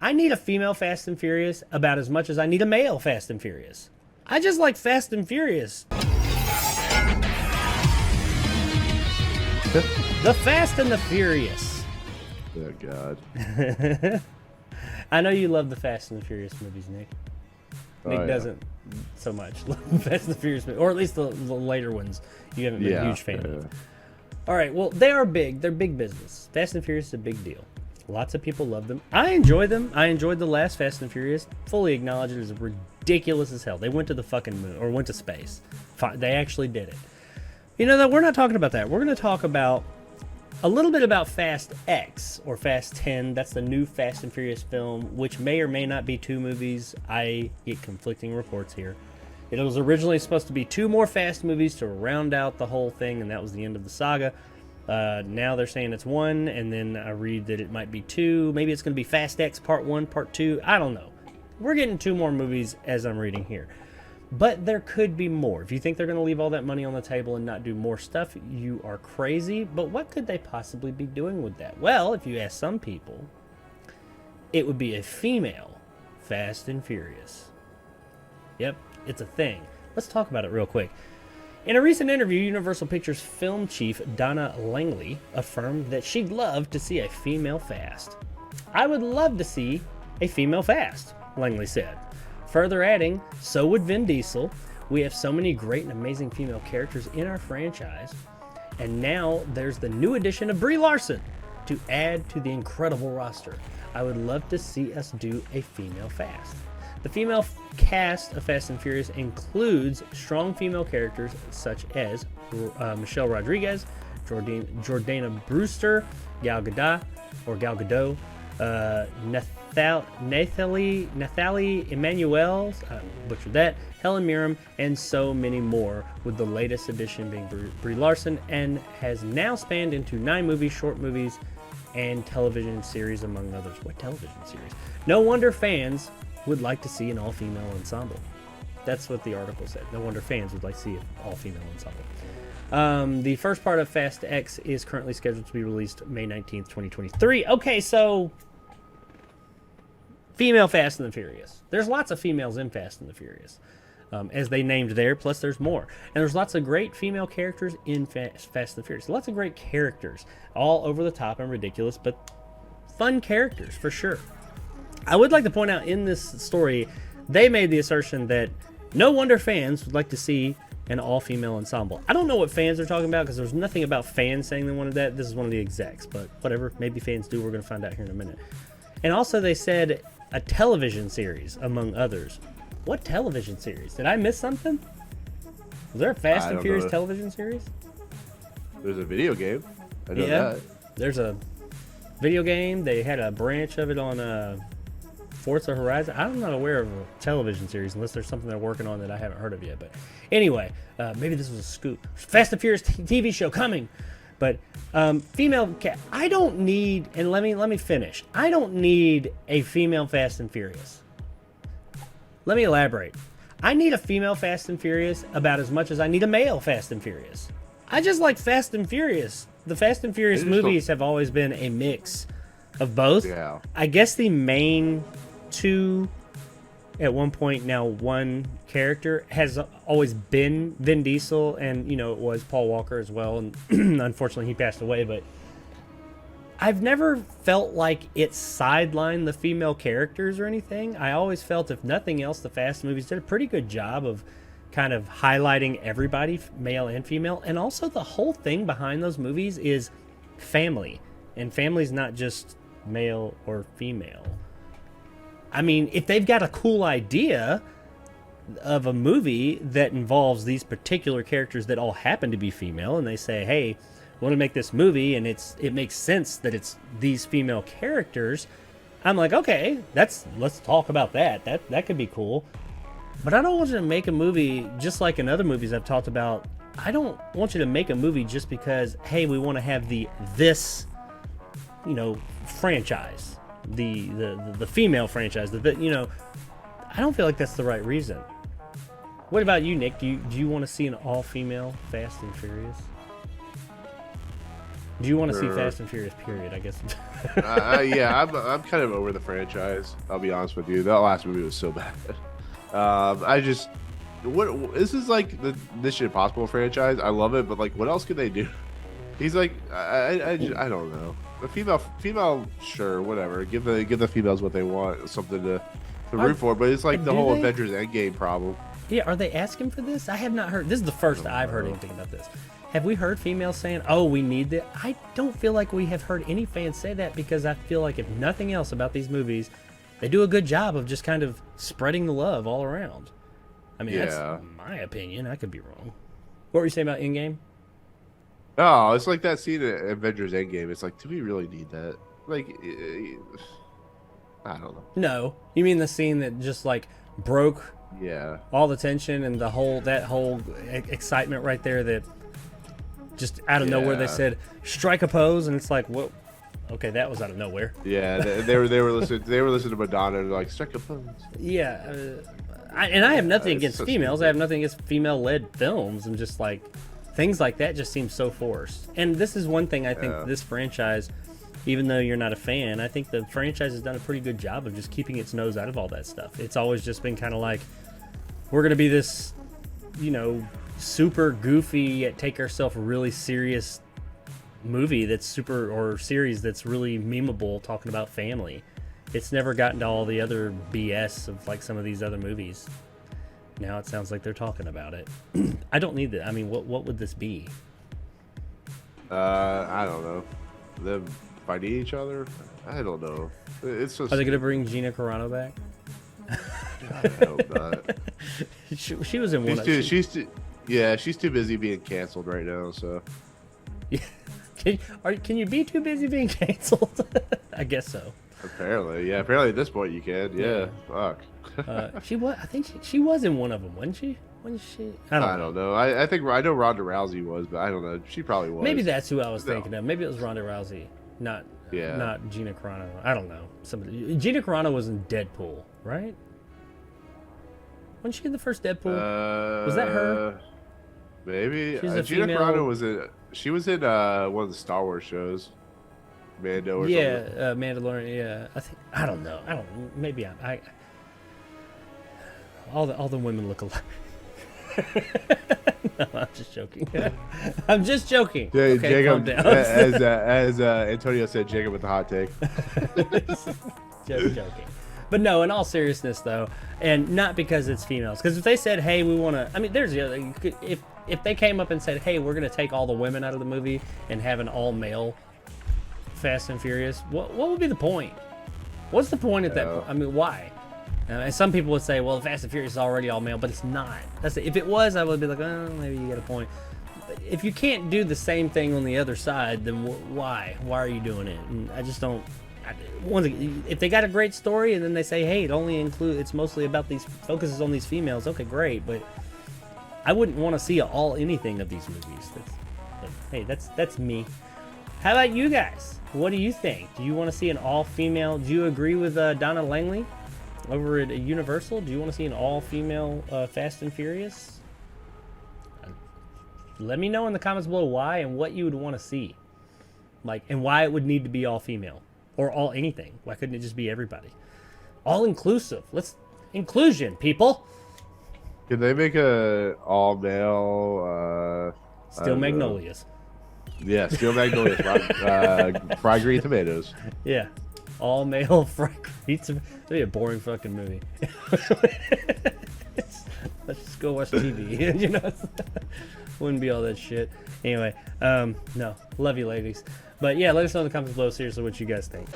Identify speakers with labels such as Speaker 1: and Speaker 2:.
Speaker 1: I need a female Fast and Furious about as much as I need a male Fast and Furious. I just like Fast and Furious. The Fast and the Furious.
Speaker 2: Oh, God.
Speaker 1: I know you love the Fast and the Furious movies, Nick. Nick
Speaker 2: yeah.
Speaker 1: doesn't so much love the Fast and the Furious movies, or at least the later ones. You haven't been a huge fan of. All right, well, they are big. They're big business. Fast and Furious is a big deal. Lots of people love them. I enjoy them. I enjoyed the last Fast and Furious. Fully acknowledge it as ridiculous as hell. They went to the fucking moon, or went to space. They actually did it. You know, we're not talking about that. We're going to talk about a little bit about Fast X, or Fast 10. That's the new Fast and Furious film, which may or may not be 2 movies. I get conflicting reports here. It was originally supposed to be 2 more Fast movies to round out the whole thing, and that was the end of the saga. Now they're saying it's 1, and then I read that it might be 2. Maybe it's going to be Fast X Part 1, Part 2. I don't know. We're getting 2 more movies as I'm reading here. But there could be more. If you think they're going to leave all that money on the table and not do more stuff, you are crazy. But what could they possibly be doing with that? Well, if you ask some people, it would be a female Fast and Furious. Yep, it's a thing. Let's talk about it real quick. In a recent interview, Universal Pictures film chief Donna Langley affirmed that she'd love to see a female Fast. I would love to see a female Fast, Langley said. Further adding, so would Vin Diesel. We have so many great and amazing female characters in our franchise. And now there's the new addition of Brie Larson to add to the incredible roster. I would love to see us do a female Fast. The female cast of Fast and Furious includes strong female characters such as Michelle Rodriguez, Jordana Brewster, Gal Gadot, Nathalie Emmanuel, butchered that, Helen Mirren, and so many more, with the latest addition being Brie Larson, and has now spanned into 9 movies, short movies, and television series, among others. What television series? No wonder fans would like to see an all-female ensemble. That's what the article said. No wonder fans would like to see an all-female ensemble. The first part of Fast X is currently scheduled to be released May 19th, 2023. Okay, so female Fast and the Furious. There's lots of females in Fast and the Furious, as they named there, plus there's more. And there's lots of great female characters in Fast and the Furious. Lots of great characters, all over the top and ridiculous, but fun characters for sure. I would like to point out in this story, they made the assertion that no wonder fans would like to see an all-female ensemble. I don't know what fans are talking about, because there's nothing about fans saying they wanted that. This is one of the execs, but whatever. Maybe fans do. We're going to find out here in a minute. And also they said a television series, among others. What television series? Did I miss something? Was there a Fast and Furious television series?
Speaker 2: There's a video game. I know that.
Speaker 1: There's a video game. They had a branch of it on Forza Horizon. I'm not aware of a television series unless there's something they're working on that I haven't heard of yet. But anyway, maybe this was a scoop. Fast and Furious TV show coming. But female, I don't need, and let me finish. I don't need a female Fast and Furious. Let me elaborate. I need a female Fast and Furious about as much as I need a male Fast and Furious. I just like Fast and Furious. The Fast and Furious movies have always been a mix of both.
Speaker 2: Yeah.
Speaker 1: I guess the main 2, at one point now one character, has always been Vin Diesel, and it was Paul Walker as well, and unfortunately he passed away. But I've never felt like it sidelined the female characters or anything. I always felt, if nothing else, the Fast movies did a pretty good job of kind of highlighting everybody, male and female. And also the whole thing behind those movies is family, and family's not just male or female. I mean, if they've got a cool idea of a movie that involves these particular characters that all happen to be female, and they say, hey, we want to make this movie, and it makes sense that it's these female characters, I'm like, okay, let's talk about that. That could be cool. But I don't want you to make a movie just like in other movies I've talked about. I don't want you to make a movie just because, hey, we want to have this franchise, the female franchise, I don't feel like that's the right reason. What about you, Nick? Do you want to see an all-female Fast and Furious? Do you want to see Fast and Furious? Period. I guess.
Speaker 2: Yeah, I'm kind of over the franchise. I'll be honest with you. That last movie was so bad. I just this is like the Mission Impossible franchise. I love it, but like, what else could they do? He's like, I don't know. The female, sure, whatever. Give the females what they want, something to root for. But it's like the whole Avengers Endgame problem.
Speaker 1: Yeah, are they asking for this? I have not heard. This is the first I've heard anything about this. Have we heard females saying, "Oh, we need that"? I don't feel like we have heard any fans say that, because I feel like if nothing else about these movies, they do a good job of just kind of spreading the love all around. I mean, that's my opinion. I could be wrong. What were you saying about Endgame?
Speaker 2: Oh, it's like that scene in Avengers Endgame. It's like, do we really need that? Like, I don't know.
Speaker 1: No, you mean the scene that just like broke all the tension and that whole excitement right there, that just out of nowhere they said strike a pose, and it's like, what? Okay, that was out of nowhere.
Speaker 2: Yeah, they were listening to Madonna and like strike a pose.
Speaker 1: Yeah, I have nothing against females. I have nothing against female-led films, and just like things like that just seem so forced. And this is one thing I think this franchise, even though you're not a fan, I think the franchise has done a pretty good job of just keeping its nose out of all that stuff. It's always just been kind of like, we're going to be this, super goofy, yet take ourselves really serious movie or series that's really memeable, talking about family. It's never gotten to all the other BS of like some of these other movies. Now it sounds like they're talking about it. I don't need that. I mean, what would this be?
Speaker 2: I don't know. Them fighting each other? I don't know. It's just.
Speaker 1: Are they gonna bring Gina Carano back?
Speaker 2: I hope not.
Speaker 1: she was in one.
Speaker 2: She's too busy being canceled right now. So.
Speaker 1: Yeah. Can you be too busy being canceled? I guess so.
Speaker 2: Apparently, yeah. Apparently, at this point, you can. Yeah. Fuck.
Speaker 1: She was. I think she was in one of them, wasn't she? I don't know.
Speaker 2: I think I know Ronda Rousey was, but I don't know. She probably was.
Speaker 1: Maybe that's who I was thinking of. Maybe it was Ronda Rousey, not Gina Carano. I don't know. Gina Carano was in Deadpool, right? Wasn't she in the first Deadpool? Was that her?
Speaker 2: Maybe. Gina Carano was in. She was in one of the Star Wars shows. Mando or something.
Speaker 1: Mandalorian. Yeah, I don't know. Maybe I all the women look alike. No, I'm just joking. I'm just joking.
Speaker 2: Yeah,
Speaker 1: okay,
Speaker 2: Jacob, as Antonio said, Jacob with the hot take.
Speaker 1: Just joking. But no, in all seriousness though, and not because it's females, because if they said, "Hey, we want to," I mean, there's the other. If they came up and said, "Hey, we're going to take all the women out of the movie and have an all-male Fast and Furious," what would be the point? What's the point at that point? I mean, why? And some people would say, well, Fast and Furious is already all male, but it's not. If it was, I would be like, oh, maybe you get a point. But if you can't do the same thing on the other side, then why? Why are you doing it? And I just don't. If they got a great story and then they say, hey, it's mostly about focuses on these females, okay, great. But I wouldn't want to see anything of these movies. Hey, that's me. How about you guys? What do you think? Do you want to see an all-female? Do you agree with Donna Langley over at Universal? Do you want to see an all-female Fast and Furious? Let me know in the comments below why and what you would want to see, and why it would need to be all-female or all anything. Why couldn't it just be everybody? All-inclusive. Inclusion, people.
Speaker 2: Could they make a all-male?
Speaker 1: Steel Magnolias.
Speaker 2: Yeah, Steel Magnolias. Fried green tomatoes.
Speaker 1: Yeah. All male fried green tomatoes. That'd be a boring fucking movie. Let's just go watch TV. Wouldn't be all that shit. Anyway, no. Love you, ladies. But yeah, let us know in the comments below seriously what you guys think.